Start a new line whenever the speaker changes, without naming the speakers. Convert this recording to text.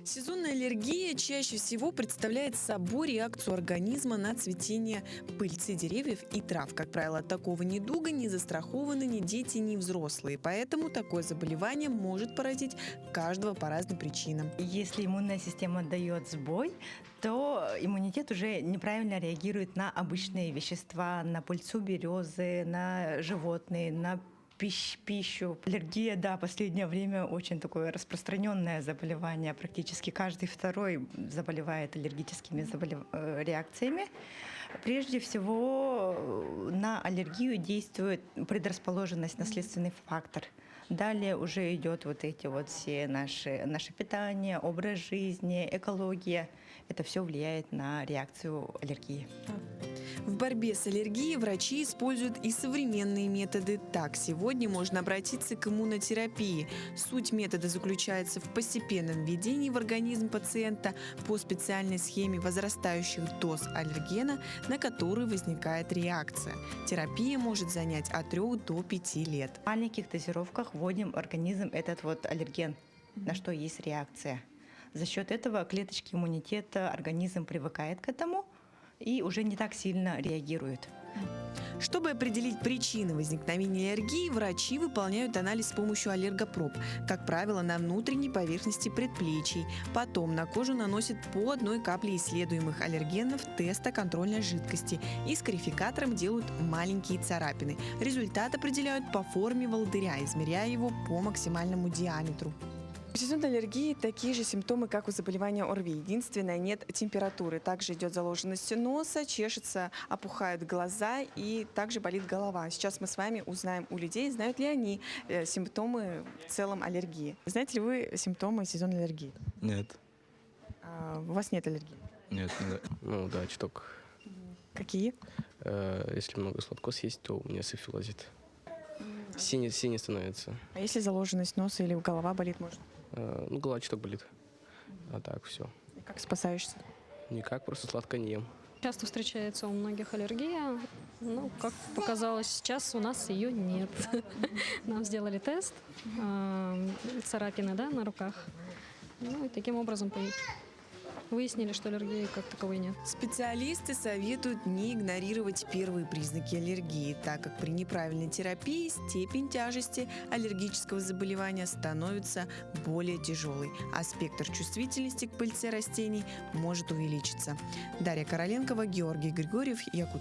Сезонная аллергия чаще всего представляет собой реакцию организма на цветение пыльцы деревьев и трав. Как правило, от такого недуга не застрахованы ни дети, ни взрослые. Поэтому такое заболевание может поразить каждого по разным причинам.
Если иммунная система дает сбой, то иммунитет уже неправильно реагирует на обычные вещества, на пыльцу березы, на животные, на пищу. Аллергия, да, в последнее время очень такое распространенное заболевание. Практически каждый второй заболевает аллергическими реакциями. Прежде всего на аллергию действует предрасположенность, наследственный фактор. Далее уже идет вот эти вот все наше питание, образ жизни, экология. Это все влияет на реакцию аллергии.
В борьбе с аллергией врачи используют и современные методы. Так, сегодня можно обратиться к иммунотерапии. Суть метода заключается в постепенном введении в организм пациента по специальной схеме возрастающих доз аллергена, на который возникает реакция. Терапия может занять от 3 до 5 лет.
В маленьких дозировках вводим в организм этот вот аллерген, на что есть реакция. За счет этого клеточки иммунитета организм привыкает к этому и уже не так сильно реагирует.
Чтобы определить причины возникновения аллергии, врачи выполняют анализ с помощью аллергопроб, как правило, на внутренней поверхности предплечий. Потом на кожу наносят по одной капле исследуемых аллергенов теста контрольной жидкости и с карификатором делают маленькие царапины. Результат определяют по форме волдыря, измеряя его по максимальному диаметру. У сезонной аллергии такие же симптомы, как у заболевания ОРВИ. Единственное, нет температуры. Также идет заложенность носа, чешется, опухают глаза и также болит голова. Сейчас мы с вами узнаем у людей, знают ли они симптомы в целом аллергии. Знаете ли вы симптомы сезонной аллергии?
Нет.
У вас нет аллергии?
Нет, ну да, чуток.
Какие?
Если много сладкого съесть, то у меня сифилозит. Синий становится.
А если заложенность носа или голова болит, может?
Ну, голова чуток болит. А так все.
И как спасаешься?
Никак, просто сладко не ем.
Часто встречается у многих аллергия. Ну, как показалось, сейчас у нас ее нет. Нам сделали тест, царапины, да, на руках. Ну, и таким образом выяснили, что аллергии как таковой нет.
Специалисты советуют не игнорировать первые признаки аллергии, так как при неправильной терапии степень тяжести аллергического заболевания становится более тяжелой, а спектр чувствительности к пыльце растений может увеличиться. Дарья Короленкова, Георгий Григорьев, Якутск.